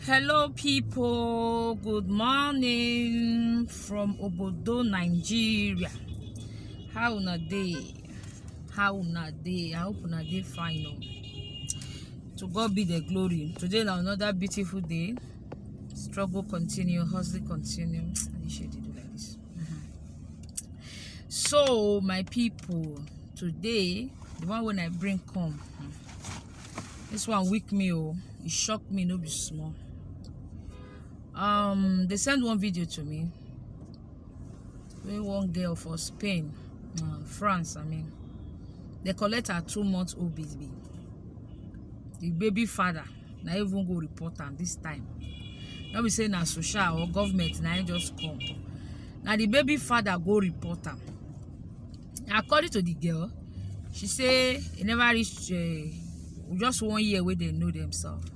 Hello people, good morning from Obodo, Nigeria. How una dey? How una dey? I hope una dey fine. To God be the glory. Today na another beautiful day. Struggle continue, hustle continue. Like this. So my people, today the one when I bring come, this one weak me, it shocked me, no be small. They sent one video to me where one girl for Spain, France, they collect her 2-month-old baby. The baby father now even go report am this time. Now we say na social or government now just come. Now the baby father go report am. According to the girl, she say it never reached just 1 year where they know themselves.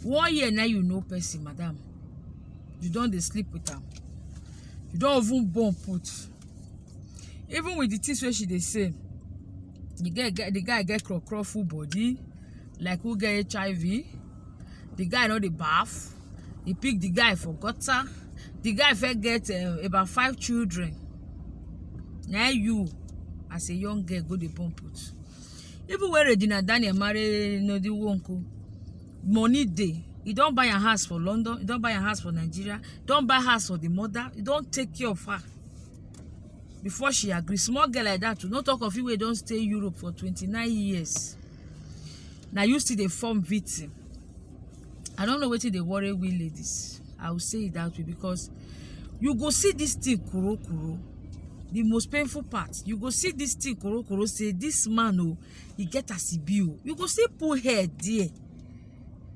1 year now you know person, madam. You don't dey sleep with them. You don't even born put. Even with the things where she dey say, the guy get crow full body, like who get HIV. The guy know the bath. He pick the guy for gutter. The guy first get about 5 children. Now you, as a young girl, go the born put. Even when Regina Daniel marry no the wonko, money day. You don't buy a house for London, you don't buy a house for Nigeria, don't buy a house for the mother, you don't take care of her. Before she agrees, small girl like that, to not talk of you, we don't stay in Europe for 29 years. Now you see the form victim. I don't know what they worry with ladies. I will say it that way because you go see this thing kuro, the most painful part. You go see this thing kuro, say this man, he get a CBO. You go see pull head there.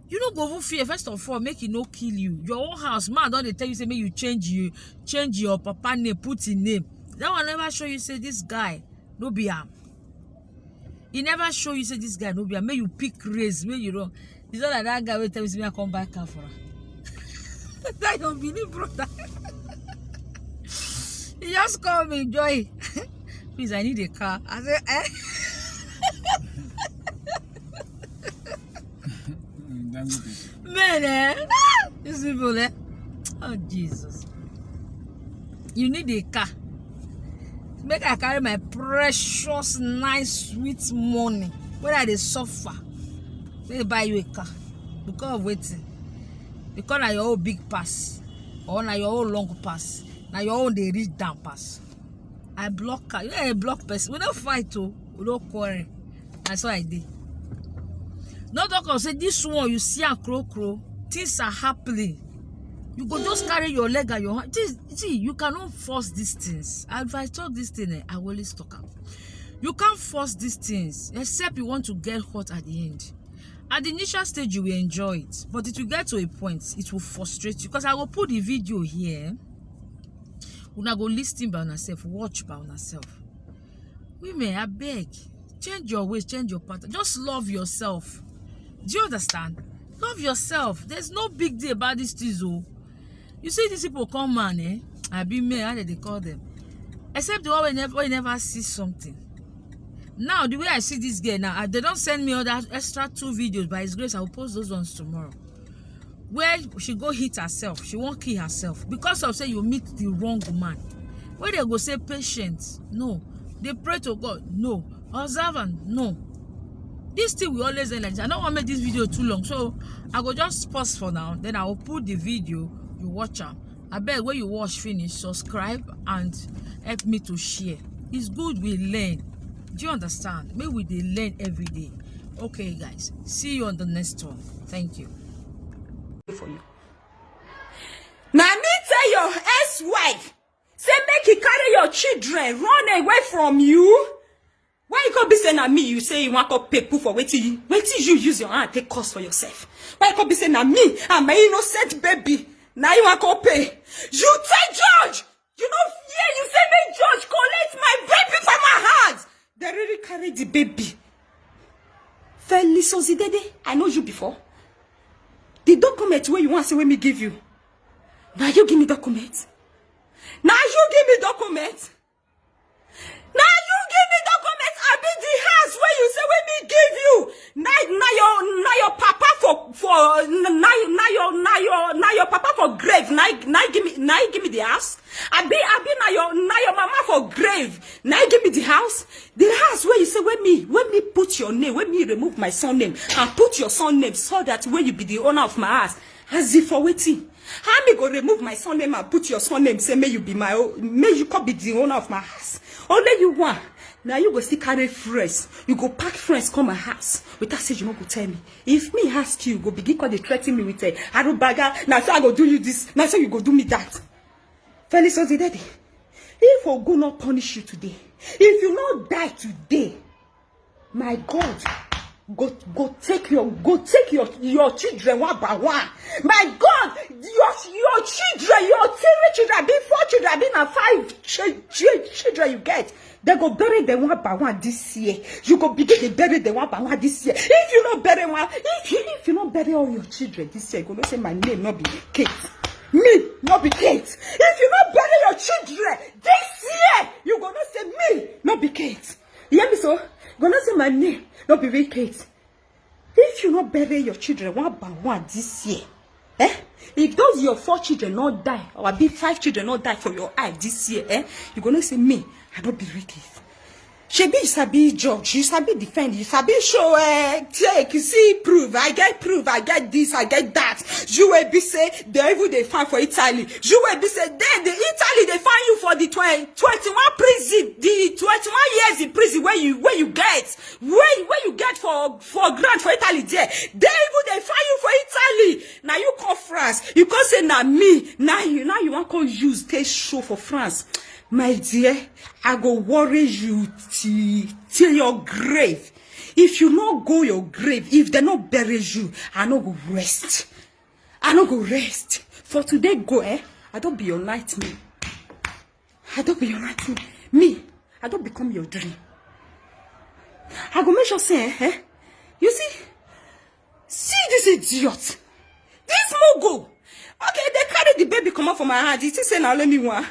You don't go for fear. First of all, make it no kill you. Your own house, man, don't they tell you say make you change your papa name, put in name. That one never show you say this guy no be am. He never show you say this guy no be am. Make you pick race, make you wrong. It's not like that guy will tell me I come back car for her. I don't believe, brother. He just call me Joy. Please, I need a car. I say, eh? Man, these people, oh Jesus, you need a car. Make I carry my precious, nice, sweet money. Where I dey suffer, they buy you a car because of waiting. Because now your own big pass, or now your own long pass, now your own they reach down pass. I block car. You know a block person. We don't fight we don't quarrel. That's what I did. Not talk of say this one you see a crow, things are happening. You go just carry your leg and your hand. See, you cannot force these things. If I talk this thing, I will always talk up. You can't force these things except you want to get hot at the end. At the initial stage, you will enjoy it, but it will get to a point, it will frustrate you. Because I will put the video here. Una go listen by yourself, watch by yourself. Women, I beg, change your ways, change your pattern. Just love yourself. Do you understand? Love yourself. There's no big deal about this things. You see these people come man, I be me, how did they call them? Except the one when never see something. Now the way I see this girl now, they don't send me all that extra 2 videos. By His grace, I will post those ones tomorrow. Where she go hit herself, she won't kill herself because of say you meet the wrong man. Where they go say patience, no. They pray to God, no. Observant, no. This thing we always end like this. I don't want to make this video too long, so I go just pause for now. Then I will put the video. You watch them. I beg when you watch finish, subscribe and help me to share. It's good we learn. Do you understand? Maybe we learn every day. Okay, guys. See you on the next one. Thank you. For you. Now me tell your ex-wife, say make you carry your children run away from you. Why you can't be saying na me? You say you want to pay people for waiting you use your hand take cost for yourself. Why you can't be saying na me? I'm my innocent baby. Now you want to pay. You tell George. You know fear. You say make George collect my baby from my hands. They really carry the baby. Felice Ozidede, I know you before. The document where you want to say when me give you. Now you give me document. Now you give me document. Now you give me document. I be the house where you say when me give you. Now your papa for now your papa for grave. Now give me the house. I be now your mama for grave. Now give me the house. The house where you say when me put your name, when me remove my son name and put your son name so that when you be the owner of my house. As if for waiting. How me go remove my son name and put your son name, say may you be my own, may you come be the owner of my house. Only you want. Now you go still carry friends. You go pack friends come my house. Without say you no go tell me. If me ask you, go begin call they threaten me with a Arubaga. Now say I go do you this. Now say you go do me that. Felix was the daddy. If I go not punish you today, if you not die today, my God. Go take your children one by one. My God, your children, your 3 children, be 4 children, be now 5 children you get. They go bury them one by one this year. You go begin to bury them one by one this year. If you not bury one, if you not bury all your children this year, you gonna say my name not be Kate. Me not be Kate. If you not bury your children this year, you gonna say me not be Kate. You hear me so? Gonna say my name, not be wicked. If you not bury your children one by one this year, if those your 4 children not die, or be 5 children not die for your eye this year, you gonna say me, I don't be wicked. Shebi you sabi judge, you sabi defend, you sabi show, take, you see, prove, I get this, I get that. You will be say, they find for Italy. You will be say, then the Italy, they find you for the 21 prison, the 21 years in prison where you get for grant for Italy there. They find you for Italy. Now you call France, you can't say, now me, now you want to use this show for France. My dear, I go worry you till your grave. If you not go your grave, if they not bury you, I not go rest. I not go rest. For today go, I don't be your nightmare. I don't be your nightmare. Me, I don't become your dream. I go make sure say, you see this idiot. This mogo. Okay, they carry the baby come out from my hand. It is say now let me one.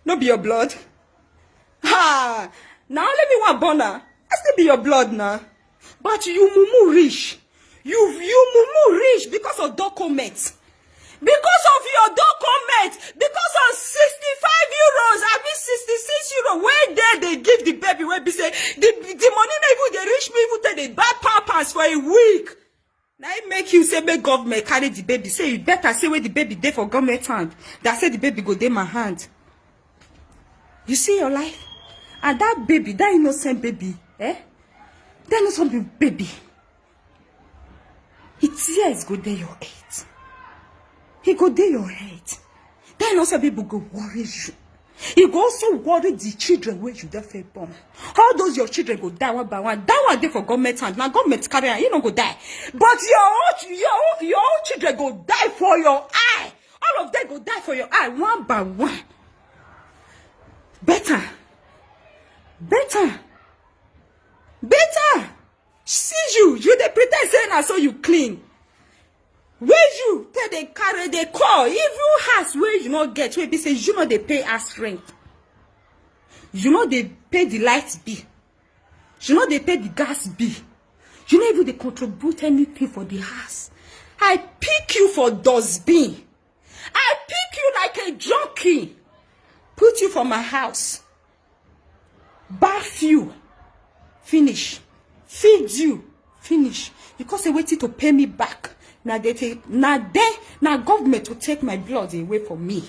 No be your blood. Ha! Now let me want burner. I still be your blood now. But you mumu rich. You mumu rich because of documents. Because of your documents. Because of 65 euros. I mean 66 euros. Where there they give the baby where be say the money even they reach me even they buy pampers for a week. Now it make you say make government carry the baby. Say you better say where the baby there for government hand. That say the baby go there my hand. You see your life? And that baby, that innocent baby, that innocent baby, its tears go there your head. He go there your head. That innocent baby go worry you. He go also worry the children where you there born. All those your children go die one by one. That one there for government hand. Now government carry you don't go die. But your own children go die for your eye. All of them go die for your eye one by one. Better. See you they pretend saying I saw you clean. Where you tell they carry they call. If you has where you not get where be say you know they pay us rent. You know they pay the light bill. You know they pay the gas bill. You know even they contribute anything for the house. I pick you for dustbin. I pick you like a junkie. Put you for my house. Bath you. Finish. Feed you. Finish. Because they waited to pay me back. Now government will take my blood away from me.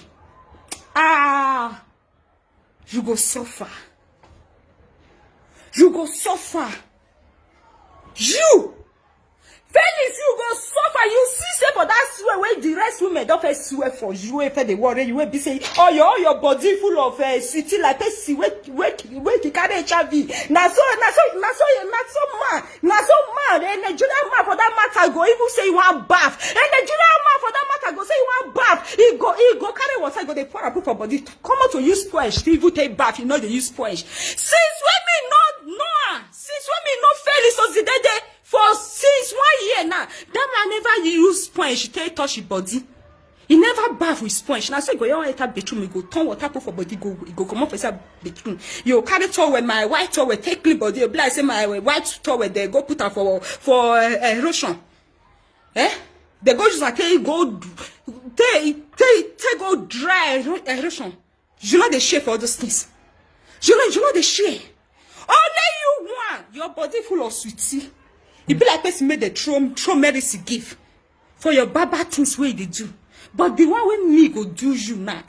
You go suffer. You go suffer. You. Felix, you go suffer. You see, say for that swear where the rest women don't first swear for you. If they worry, you will be saying, oh, your body full of city like see where you carry HIV. Now so man. And Nigerian man for that matter go even say you want bath. And Nigerian man for that matter go say you want bath. He go carry water, go they pour and put for body. Come out to use sponge. He even take bath. You know they use sponge. Since women since women not Felix so the for since 1 year now, that man never use sponge to touch his body. He never bath with sponge. Now so you go enter bathroom, you go turn water put for body, go come up for inside bathroom. You carry towel, my white towel, take clean body. You be like say my white towel, they go put her for erosion. Eh? They go just like go take go dry erosion. You know the share for all those things. You know the share. Only you want your body full of sweetie. It be like person made the throw medicine give for your baba things where they do. But the one when me go do you now,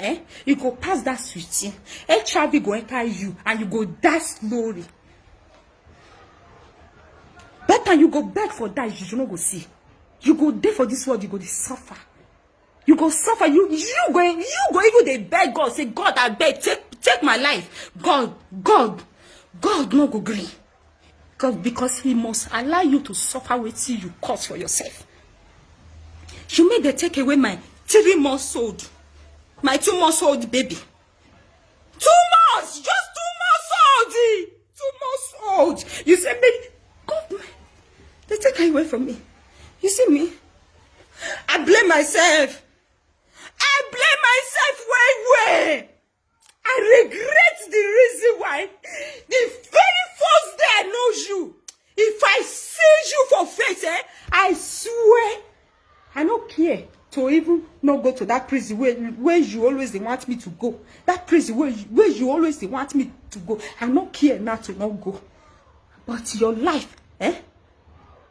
you go pass that sweetie. HIV go enter you and you go die slowly. Better you go beg for that, you not go see. You go there for this world, you go suffer. You go suffer. You go even they beg God, say, God, I beg, take my life. God no go green. Because he must allow you to suffer with you cause for yourself. You made them take away my 3 months old, my 2 months old baby. 2 months, just 2 months old. 2 months old. You say me, God, they take her away from me. You see me? I blame myself. Way. I regret the reason why. The very first day I know you, if I see you for face, I swear, I don't care to even not go to that prison where you always want me to go. That prison where you always want me to go. I don't care now to not go. But your life,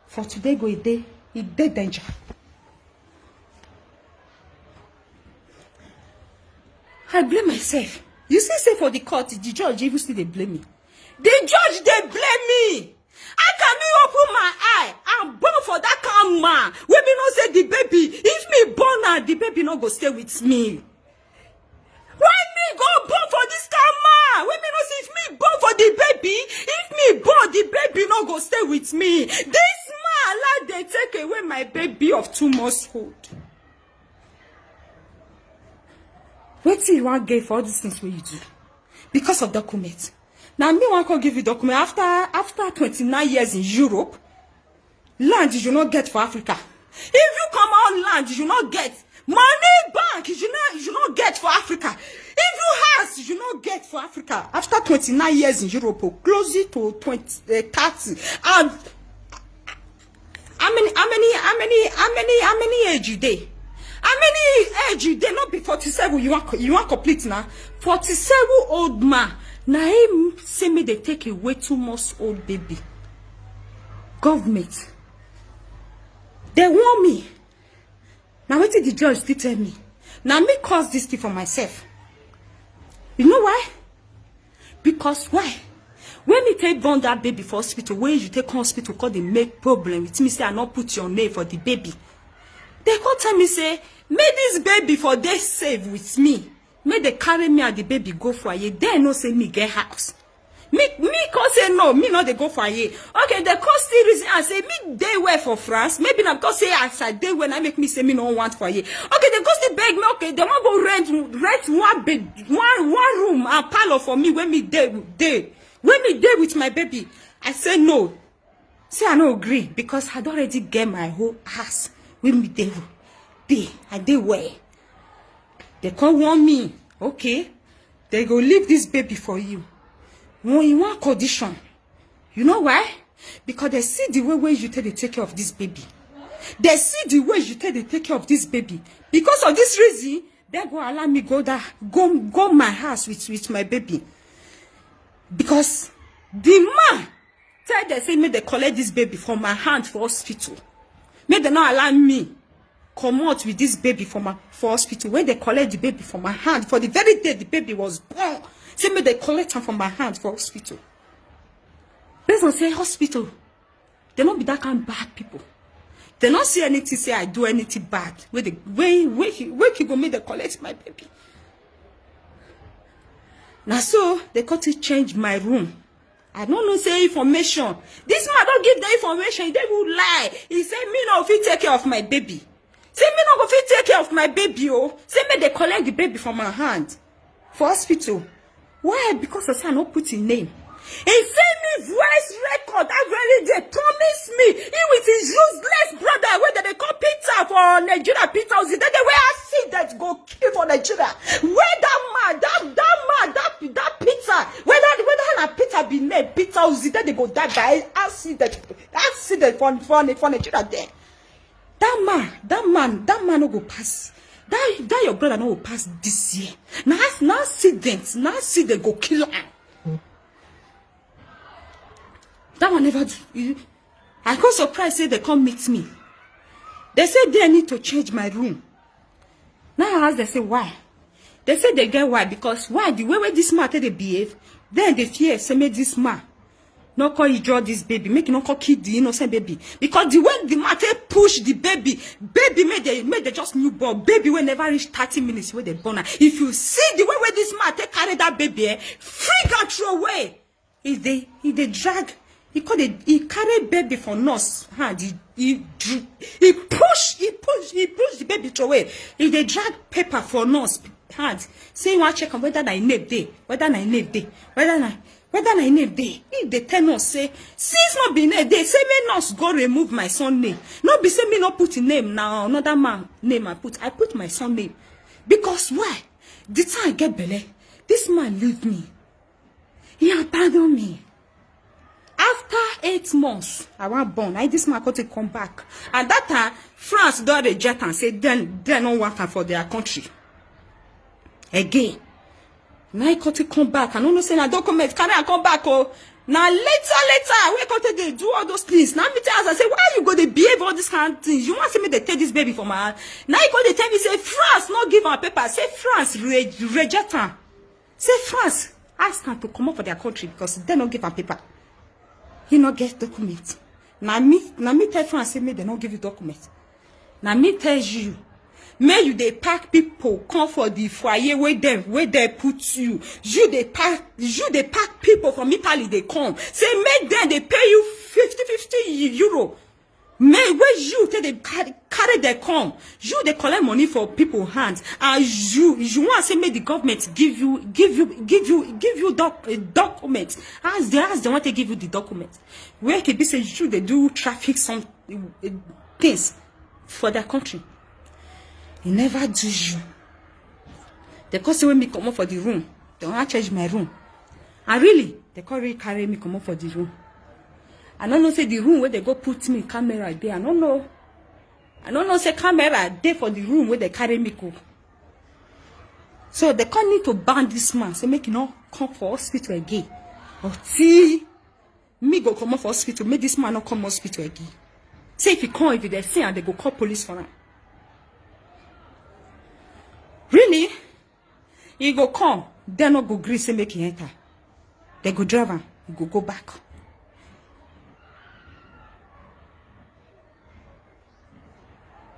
for today go a day danger. I blame myself. You say for the court, the judge even still they blame me. The judge they blame me. How can me open my eye and born for that kind of man? When me not say the baby, if me born now, the baby not go stay with me. Why me go born for this kind of man? When me not say if me born for the baby, if me born the baby not go stay with me. This man allowed they take away my baby of 2 months old. Wait till you want to get for all these things what you do. Because of documents. Now me want to give you document after 29 years in Europe. Land you not get for Africa. If you come on land, you not get money bank, you not get for Africa. If you house, you not get for Africa. After 29 years in Europe, close it to 30. And how many age you day? How many age you dey? Not be 47. You want complete now. 47 old man. Now him say me they take away 2 months old baby. Government. They want me. Now what did the judge still tell me? Now me cause this thing for myself. You know why? Because why? When me take born that baby for hospital, where you take hospital, cause they make problem with me, say I not put your name for the baby. They call tell me say, may this baby for they save with me. May they carry me and the baby go for a year. They no say me get house. Me cause say no, me not they go for a year. Okay, they cause still reason and say me they were for France. Maybe not cause say as I day when I make me say me no want for a year. Okay, they cause still beg me. Okay, they want go rent one bed, one room and parlor for me when me day with my baby. I say no. Say I no agree because I don't already get my whole house. When me they where they can't want me. Okay, they go leave this baby for you. When you want condition, you know why? Because they see the way you take care of this baby. They see the way you take care of this baby. Because of this reason, they go allow me go my house with my baby. Because the man tell they say me they collect this baby from my hand for hospital. May they not allow me come out with this baby for hospital. When they collect the baby from my hand, for the very day the baby was born, say me they collect her from my hand for hospital. Based on say hospital, they not be that kind of bad people. They not see anything say I do anything bad. Where you go me they collect my baby. Now so they got to change my room. I don't know say information. This man don't give the information. They will lie. He say me no fit take care of my baby. Say me no go fit take care of my baby. Oh, say me they collect the baby from my hand for hospital. Why? Because I say I not put in name. He send me voice record that very day. Promise me he with his useless brother where they call Peter for Nigeria. Peter was the day where I see that government go kill for Nigeria. Where that man, that Peter, whether that Peter be named Peter Ozi, then they go die by accident for Nigeria there. That man no go pass. That your brother no go pass this year. Now see they go kill him. That one never do. I got surprised say they come meet me. They say they need to change my room. Now I ask, they say why? They say they get why, because why? The way this man they behave, then they fear say make this man not call you draw this baby, make not call kid the innocent baby. Because the way the man push the baby made they just newborn. Baby will never reach 30 minutes where they born. If you see the way this man carry that baby, freak and throw away. If they drag, he carry baby for nurse hand. He push the baby throw away. If they drag paper for nurse hand, say you want to check on whether I name day, whether I name day. If they tell us say since not be name day, say me nurse go remove my son name. Not be say me not put a name now, another man name I put my son name. Because why? The time I get belly, this man leave me. He abandoned me. After 8 months, I was born. This man got to come back. And that time, France don't reject and say then they don't work for their country. Again. Now I got to come back. I don't know say na document. Can I come back? Oh, now later, we got to do all those things. Now me tell us, I say, why you go to behave all these kind of things? You want to see me they take this baby from my hand? Now you go to tell me say France not give her paper. Say France reject her. Say France ask her to come up for their country because they don't give her paper. He not get document. Now me tell France say me they don't give you document. Now me tell you. May you they pack people come for the foyer where they put you. You they pack people from Italy they come. Say make them they pay you 50 euro. May where you take they carry they come. You they collect money for people hands. And you want to say make the government give you document. As they want to give you the document. Where can be say you they do traffic some things for their country. He never do you. They call say when me come up for the room. They want to change my room. And really, they can't really carry me come up for the room. I don't know say the room where they go put me camera there. I don't know say camera there for the room where they carry me go. So they can't need to ban this man. Say make him not come for hospital again. Or see me go come up for hospital. Make this man not come hospital again. Say if he come, if they say and they go call police for him. Really? He go come, they not go gree say make he enter. They go drive him, he go back.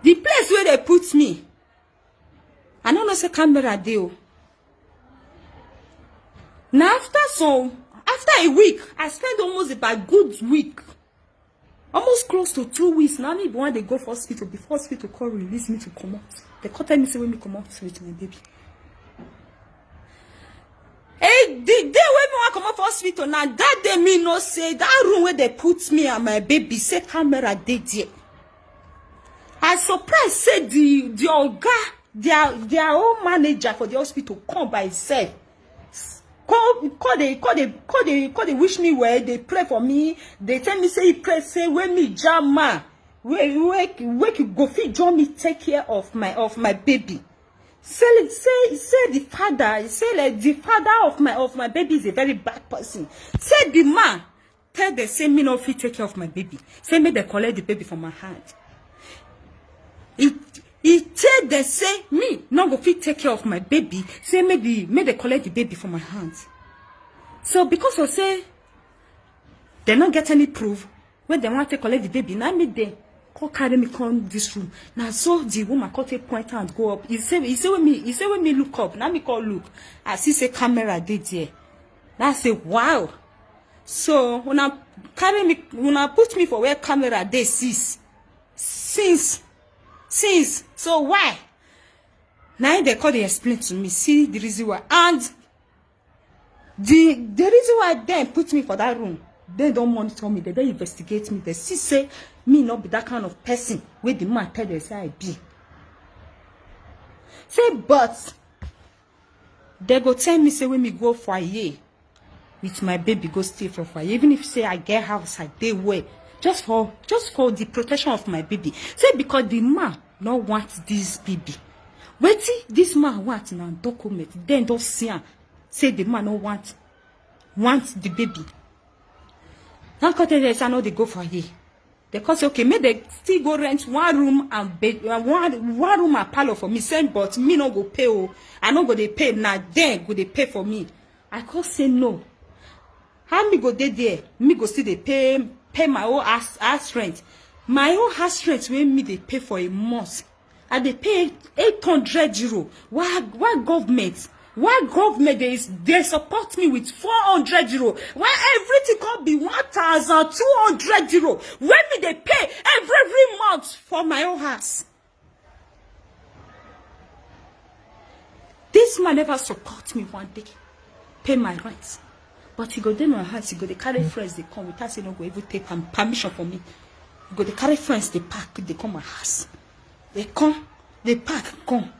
The place where they put me, I don't know say camera deal. Now after a week, I spent almost about a good week. Almost close to 2 weeks. Now me when they go for hospital, before hospital call release me to come out. They can't tell me say when me come out with my baby. Hey, the day when me want come out for hospital, now that day me no say that room where they put me and my baby say camera dey there. I surprised say the oga, their own manager for the hospital come by himself. Call they wish me well, they pray for me, they tell me say he pray, say when me jama, wake go fit join me take care of my baby. Say the father, say like the father of my baby is a very bad person. Say the man tell they say me no fit take care of my baby. Say me they collect the baby from my hand. He tell they say me no go fit take care of my baby. Say may they collect the baby from my hands. So because I say they not get any proof when they want to collect the baby, now me they call carry me come this room. Now so the woman call take point and go up. He say when me look up. Now me call look. I see say camera did there. Now I say wow. So when I carry me, when I put me for where camera they sees since. So why? Now they call they explain to me. See the reason why. And the reason why they put me for that room, they don't monitor me, they don't investigate me. They see say me not be that kind of person where the man tell they say I be. Say, but they go tell me, say, when me go for a year with my baby, go stay for a year. Even if say I get house, I day where. Just for the protection of my baby. Say, because the man no want this baby. Wait till this man want now document. Then don't see him. Say the man no want the baby. Now I know they go for a year. They say, okay, may they still go rent one room and bed, one room and parlor for me. Saying, but me no go pay. Oh, I no go they pay now. Then go they pay for me. I can't say no. How me go there? Me go still they pay my own house rent. My own house rent when me they pay for a month. And they pay 800 euro. Why government? Why government they support me with 400 euro? Why everything can be 1,200 euro? When me they pay every month for my own house? This man never support me one day. Pay my rent. But he go there my house, he go they carry friends, they come without saying no go even take permission for me. He go they carry friends, they pack, they come my house. They come, they pack, come.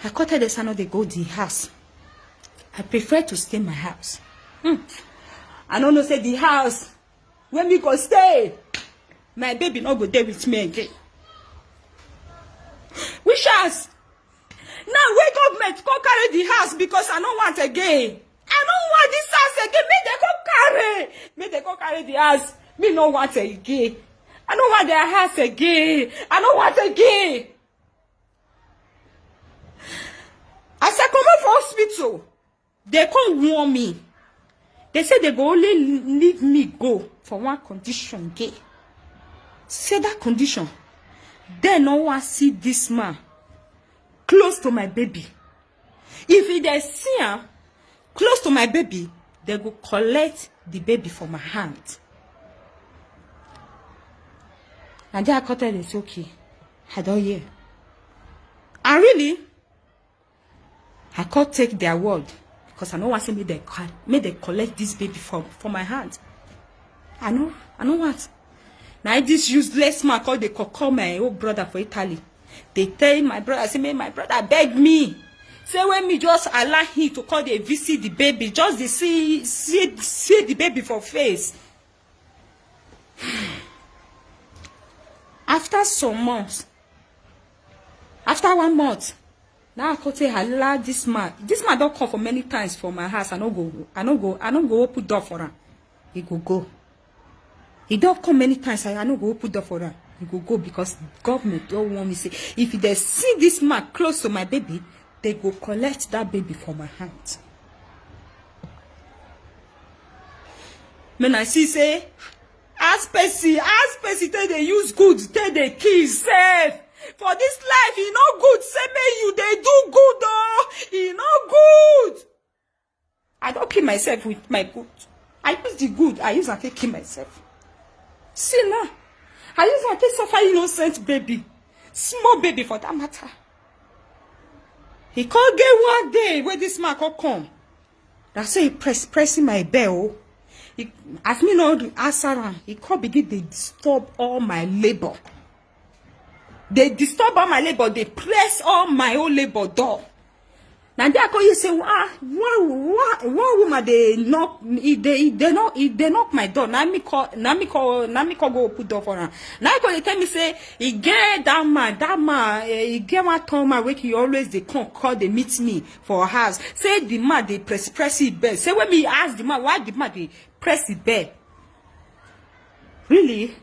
I caught this I know they go the house. I prefer to stay in my house. I don't know say the house. When we go stay, my baby not go there with me again. Which house? Now wake up, mate, go carry the house because I don't want again. I don't want this house again. May they go carry the house. Me no want again. I don't want their house again. I don't want again. As I come out from hospital, they come warn me. They say they go only leave me go for one condition. Gay. Say that condition. They no one see this man close to my baby. If they see him close to my baby, they go collect the baby from my hand. And they are caught and it's okay. I don't hear. And really, I can't take their word because I know what say me they collect this baby from my hand. I know what. Now this useless man called they call my old brother for Italy. They tell my brother, say my brother beg me. Say when me just allow him to call they visit the baby, just they see the baby for face. After some months, after 1 month, now I could say allow this man. This man don't come for many times for my house. I don't go open door for him. He go. He don't come many times. I don't go open door for him. He go because government don't want me say if they see this man close to my baby, they go collect that baby from my hand. When I see say, ask Percy, tell they use good, tell they kill safe. For this life, he no good. Say me you they do good though. He no good. I don't kill myself with my good. I use the good. I use and take kill myself. See now. I use and take suffer innocent baby. Small baby for that matter. He can't get one day where this man can come. That's why he pressing my bell. As me not answer him, he can't begin to disturb all my labor. They disturb all my labor. They press all my own labor door. Now they are you say, one woman they knock, they knock my door. Now me call go open door for her. Now they tell me say, he get that man, he get one time where he always they come call they meet me for a house. Say the man they press it bell. Say when me ask the man why the man they press it bell. Really,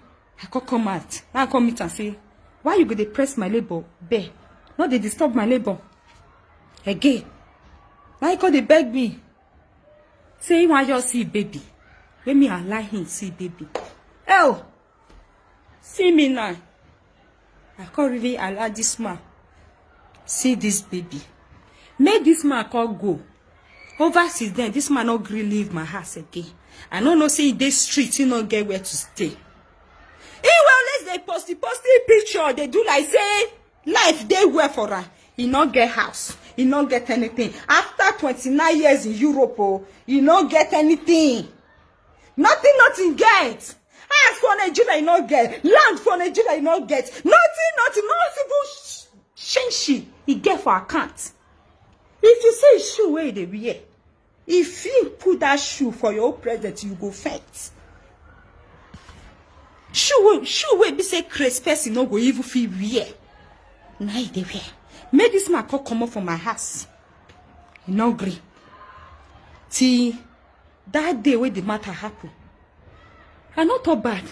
I could come out. Now I come meet and say, why you go they press my labor bell? No, they disturb my labor. Again. Why could they beg me? Say you want just see baby. Let me allow him see baby. Oh, see me now. I can't really allow this man see this baby. Make this man can't go. Over since then, this man not really leave my house again. I don't know say in this street he not get where to stay. He will always they posting picture. They do like say life they wear for her. He not get house. He not get anything. After 29 years in Europe, he not get anything. Nothing get. House for Nigeria, he not get. Land for Nigeria, he not get. Nothing even change he get for account. If you say shoe where they wear, if you put that shoe for your present, you go fight. Shoe where be say crazy person no go even feel wear. Now they wear. Make this man come up from my house. He no agree. Till that day where the matter happen. I not talk bad.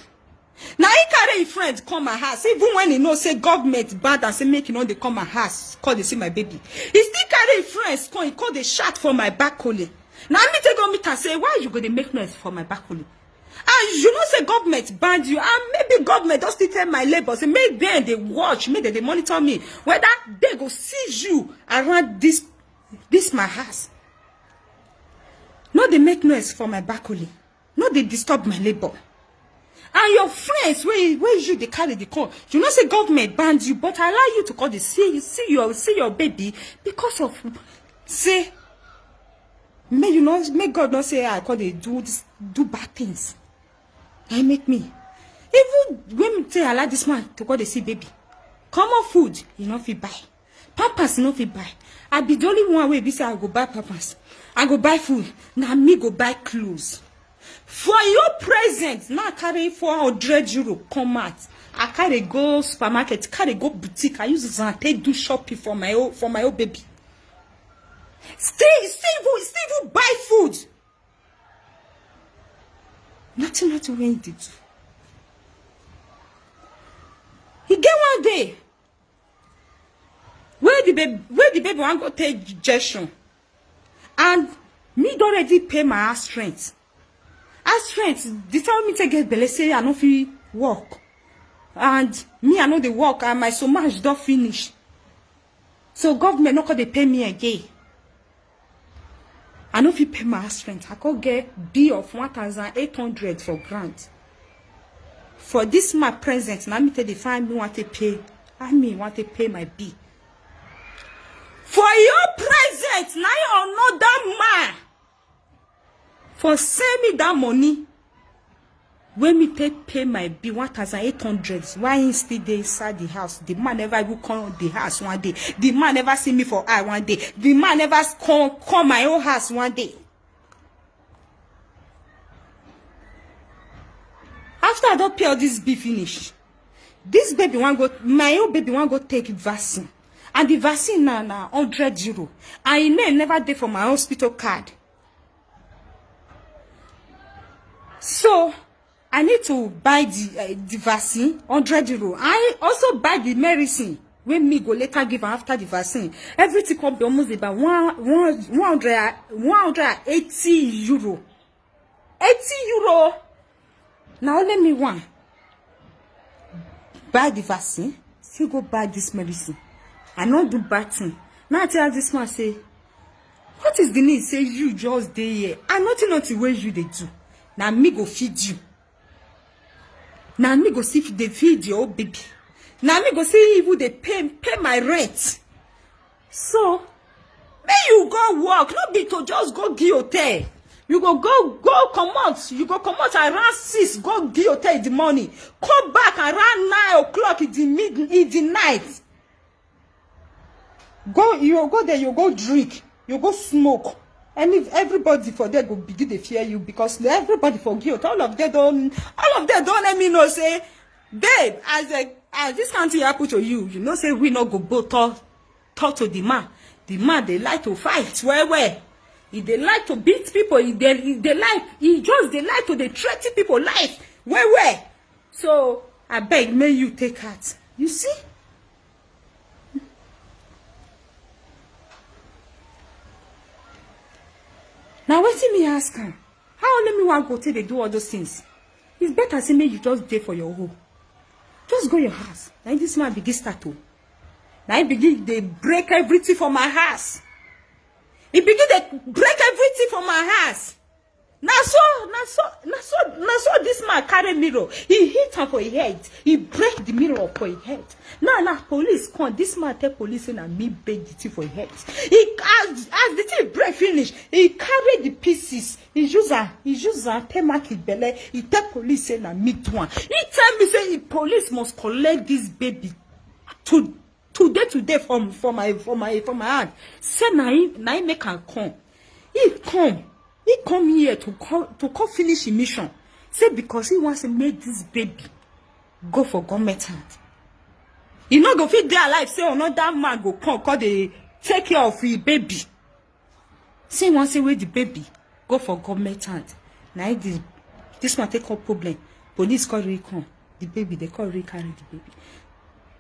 Now he carry his friends come my house, even when he know say government bad and say make they come my house, call they see my baby. He still carry his friends come, he call they shot for my back hole. Now me take on meet and say, why you gonna make noise for my back hole? And you know say government banned you, and maybe government just still tell my labor, say make them they watch, make they monitor me, whether they go see you around this my house. No, they make noise for my back hole. No, they disturb my labor. And your friends, where you they carry the call. You know say government banned you, but I allow you to call the see your baby because of say may God not say I call they do bad things. They make me. Even when me say allow this man to call the see baby. Common food, you know fit buy. Pampers you know fit buy. I be the only one way be say I go buy pampers. I go buy food. Now me go buy clothes. For your present, now carry 400 euro come out. I carry go supermarket, carry go boutique. I use it take do shopping for my old baby. Still buy food. Nothing when he did. He get one day where the baby want go take injection, and me don't already pay my house rent. As friends, they tell me to get belle, say I no fit work. And me, I know the work, and my so much don't finish. So government not they pay me again. I no fit pay my house rent. I could get bill of 1,800 for grant. For this my present, now me tell the find me want to pay. I mean want to pay my bill. For your present, now you another man. For send me that money, when me pay my bill 1,800, why he still dey inside the house? The man never even come the house one day. The man never see me for eye one day. The man never come my own house one day. After I don't pay all this bill finish, this baby my own baby want go take vaccine, and the vaccine na 100 euro, and he never dey for my hospital card. So, I need to buy the vaccine, 100 euro. I also buy the medicine, when me go later give after the vaccine. Everything come be almost about 180 euro. 80 euro. Now let me buy the vaccine, still go buy this medicine. I not do bad thing. Now I tell this man, say, what is the need? Say you just dey here. And nothing where you they do. Now me go feed you. Now me go see if they feed your baby. Now me go see if they pay my rent. So, may you go work, not be to just go give hotel. You go come out. You go come out around 6, go give hotel the money. Come back around 9 o'clock in the night. You go there, you go drink, you go smoke. And if everybody for there go begin to fear you, because everybody forget, all of them don't let me know, say, babe, as this country happen to you, you know, say we not go both talk to the man. The man, they like to fight, where? If they like to beat people, they like to they threaten people life, where? So, I beg, may you take heart. You see? Now what me ask her? How let me want go till they do all those things? It's better say me you just dey for your home. Just go your house. Now this man begin start to. Now he begin they break everything for my house. He begin they break everything for my house. Now so this man carry mirror. He hit her for his head. He break the mirror for his head. Now police come. This man tell police and me break the thing for his head. As the thing break finish, he carry the pieces. He use her tell mark his belly. He tell police and me do one. He tell me say the police must collect this baby today from my hand. Say na him make am come. He come here to come finish his mission. Say because he wants to make this baby go for government hand. You no go fit dey alive. Say another man go come they take care of the baby. Say one say where the baby go for government hand. Now this man take up problem. Police call recon the baby. They call carry the baby.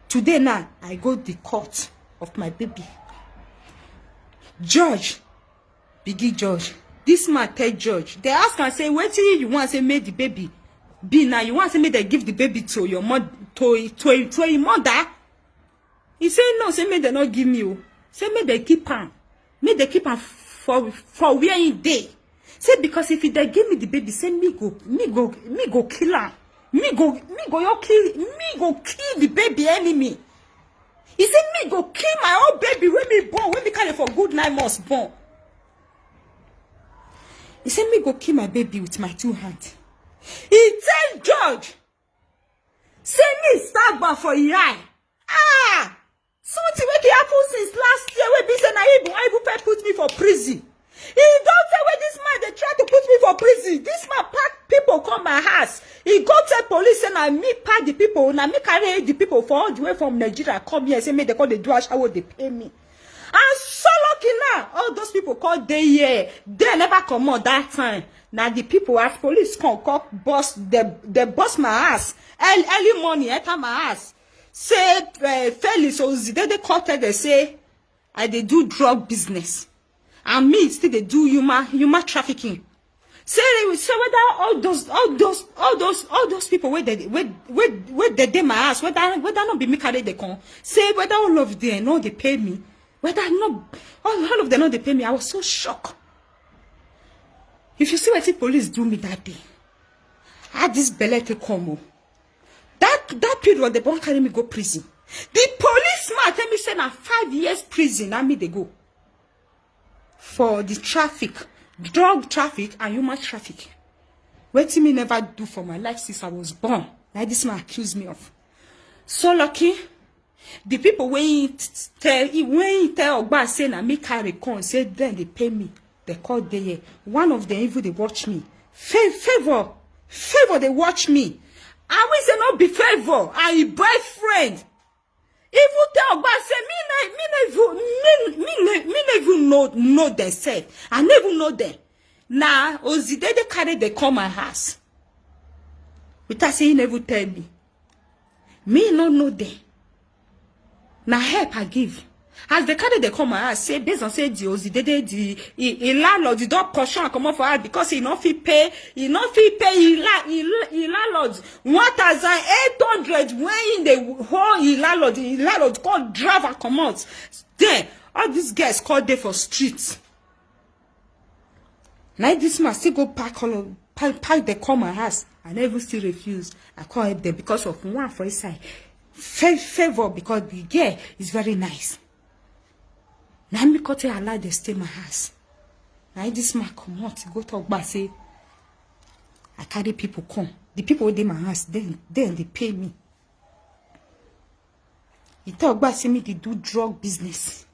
Today now I go the court of my baby. Judge, biggie judge. This man tell judge. They ask and say, "What you want to make the baby be now? You want to make they give the baby to your mother to your mother?" He say no. Say make they not give me. Oh. Say make they keep am. Make they keep am for where he dey. Say because if they give me the baby, say me go kill am. Me go kill the baby enemy. He said me go kill my own baby when me born, when me carry for good 9 months born. He said me go kill my baby with my 2 hands. He tell judge, say me start back for your eye. Ah, something wey happen since last year wey be say na even put me for prison. He don't tell where this man they try to put me for prison. This man pack people come my house. He go tell police and I me pack the people. And I me carry the people for all the way from Nigeria come here and say me they call the do how they pay me. And so lucky now, all those people call day here. They never come out that time. Now the people as police come boss they boss my ass. Early morning enter my house. Say Felix Ozide they call they say I they do drug business. And me still they do human trafficking. Say whether all those people where they my ass, whether not be me carry they come. Say whether all of them no they pay me. Whether not all of them no they pay me. I was so shocked. If you see what the police do me that day, I had this belly to come. That period they won't carry me go prison. The policeman tell me say na 5 years prison. And me they go. For the traffic, drug traffic and human traffic. What me never do for my life since I was born. Like this man accused me of. So lucky. The people when he tell Ogba say na me carry con say then they pay me. They call there. One of them even they watch me. Favor they watch me. I will say not be favor. I boyfriend. Even tell Ogba say me never know themselves. I never know them. Now Ozide they carry they come my house. Without say he never tell me. Me no know them. Now help I give. As the carry they come my house, say based on say the Ozide the landlord the dog portion come off for her because he not fit pay landlord 1,800 when the whole landlord called driver come out. Then all these guys called there for streets. Now this man still go pack they come my house. I never still refuse. I call help them because of one for his side. Favor because the girl is very nice. Now me cut her allow they stay my house. Now this man come out, go talk back, say I carry people come. The people who dey my house, then they pay me. He talk back, say me they do drug business.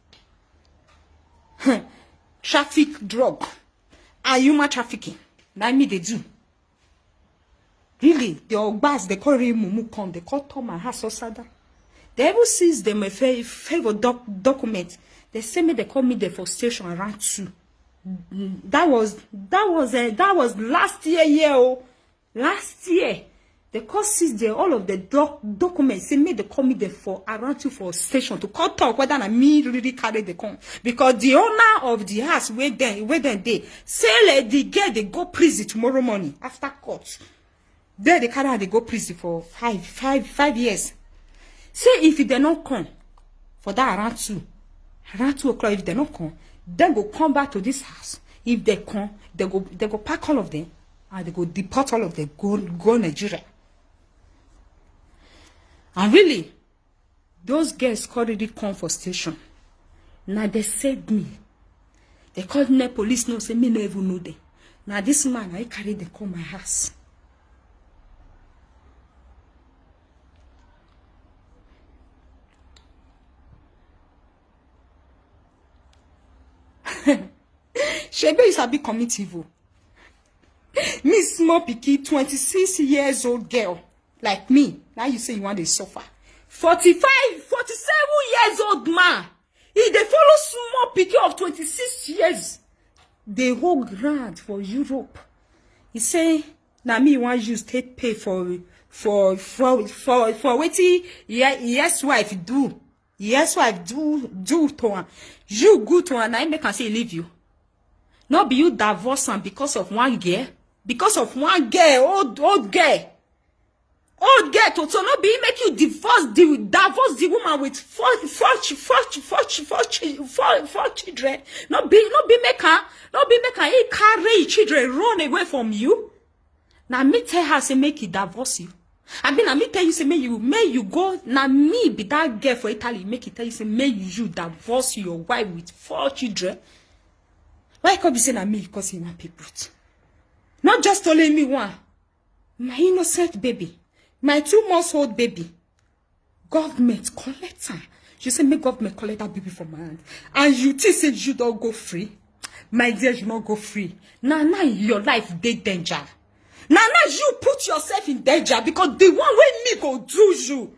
Traffic drug. And human trafficking. Now me they do. Really, the Ogbas, they call him Mumu come, they call Tom my house Osada. They ever sees them a favor document. They say me they call me there for station around 2. That was last year, last year. They call seize there all of the documents. Say me they call me there for around 2 for station to call talk whether I me really carry the come because the owner of the house where they say the girl they go prison tomorrow morning after court. There they carry her they go prison for 5 years. Say if they don't come for that around 2 o'clock, if they don't come, then go come back to this house. If they come, they go pack all of them and they go deport all of them, go Nigeria. And really, those girls already come for station. Now they said me. They called me police, no say me no even know them. Now this man I carry they come my house. Shebe is a big commit evil. Me small picky, 26 years old girl, like me. Now you say you want to suffer. 47 years old man. He they follow small picky of 26 years. They whole grant for Europe. He say, now me want you to pay for waiting. Yes, wife do. Yes, wife do to her. You good to her, now make can say leave you. Not be you divorce him because of one girl. Because of one girl, old girl. Old girl, so not be make you divorce the woman with four children. Not be make her he carry children run away from you. Now me tell her say make he divorce you. I mean, me tell you say may you go. Now me be that girl for Italy. Make it tell you say may you divorce your wife with 4 children. Why can't be saying na me because you want people? Not just only me one. My innocent baby. My 2 months old baby. Government collect her. You say make government collect that baby from my hand. And you think say you don't go free. My dear, you not go free. Now your life dey danger. Now you put yourself in danger because the one way me go do you.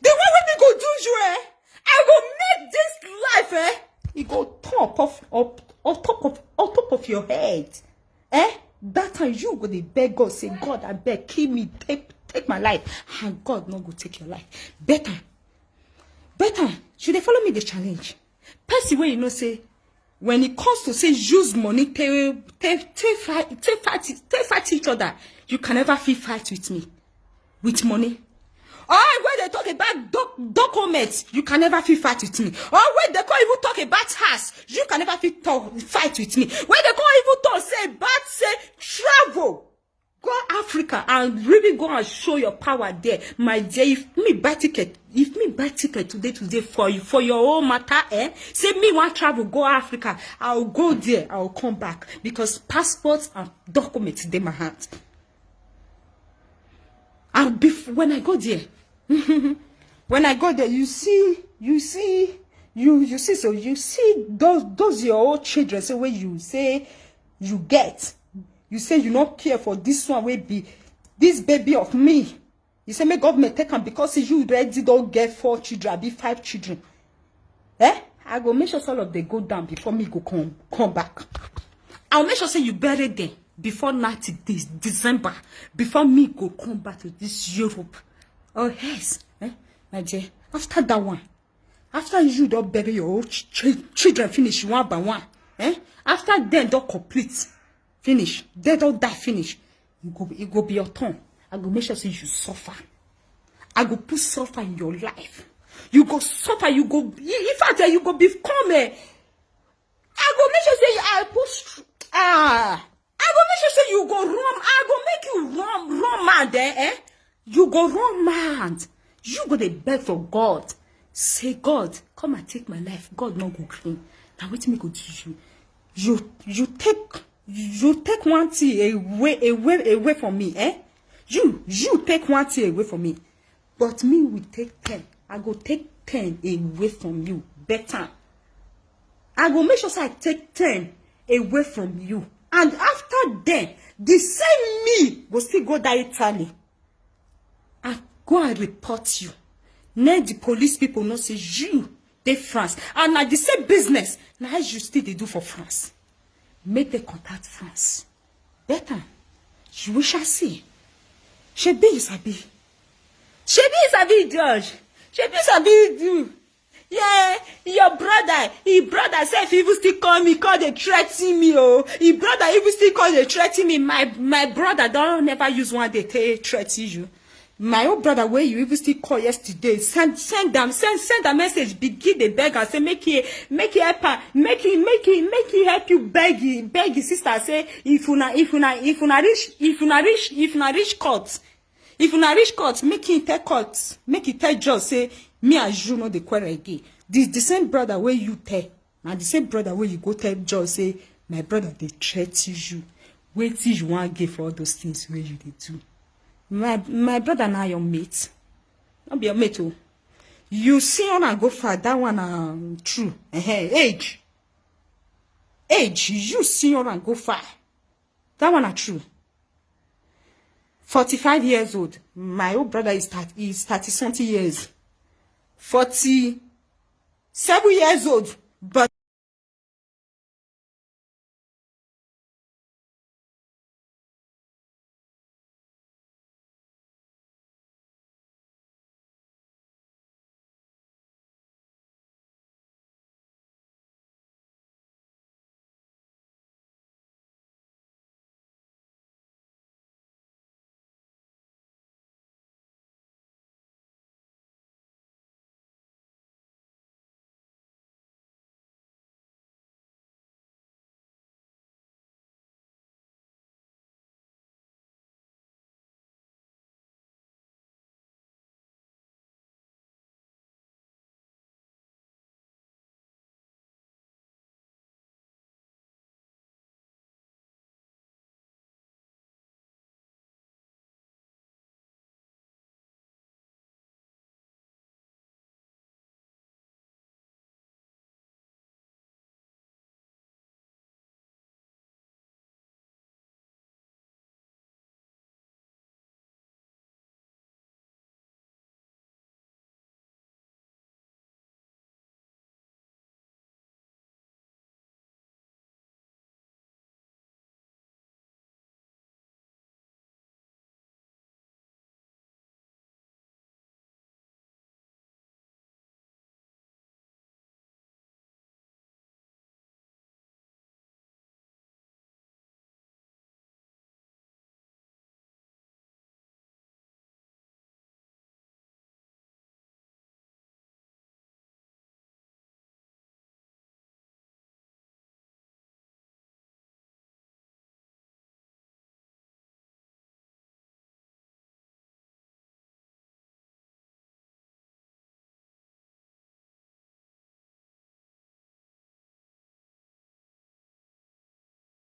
The one way me go do you, I go make this life, it go on top of your head. That time you go to beg God, say, God, I beg, kill me, take my life. And God not go take your life. Better. Should they follow me the challenge? Percy way you know say, when it comes to say use money, fight each other, you can never fight with me. With money. Or when they talk about documents, you can never fight with me. Or when they can't even talk about house, you can never fight with me. When they can't even talk say travel, go Africa and really go and show your power there, my dear. If me buy ticket today for your own matter, say me want travel, go Africa, I'll go there, I'll come back because passports and documents they my hand. And when I go there. When I go there, you see those your old children. So when you say you say you not care for this one will be this baby of me. You say make government take them because you already don't get 4 children, be 5 children. I go make sure all of them go down before me go come back. I'll make sure say you bury them before 90 days, December, before me go come back to this Europe. Oh yes, my dear. After that one, after you don't bury your old children finish one by one, after them don't complete, finish, they don't die finish, it go be your turn. I go make sure say you suffer. I go put suffer in your life. You go suffer. You go. In fact, you go become a. I go make sure say I put. I go make sure say you go run. I go make you run mad there, You go run mad. You go to beg for God. Say, God, come and take my life. God no go clean. Now wait me go do you. You take one thing away from me, You take one thing away from me. But me will take 10. I go take 10 away from you. Better. I go make sure I take 10 away from you. And after then, the same me will still go to Italy. I go and report you. Now the police people know say you, they France. And now the same business. Now you still they do for France. Make they contact France. Better. We shall see. Shebi is Abi. Shebi is Abi, George. Shebi is Abi, do. Yeah, your brother, his brother said if he will still call me, call they threaten me, oh. His brother, he will still call they threaten me. My brother don't never use one day to threaten you. My old brother, where you even still call yesterday, send a message, begin the beg and say make he help her, make he help you beg his sister. Say if una reach court, make he tell court, make he tell judge say me and you know the quarrel again. The same brother where you tell, and the same brother where you go tell judge say my brother they threaten you. Wait till you want give for all those things where you they do. My brother now your mate. Not be your mate, oh. You see on and go for that one true. Age. age, you senior and go far. That one are true. 45 years old. My old brother is 30 something years. 47 years old.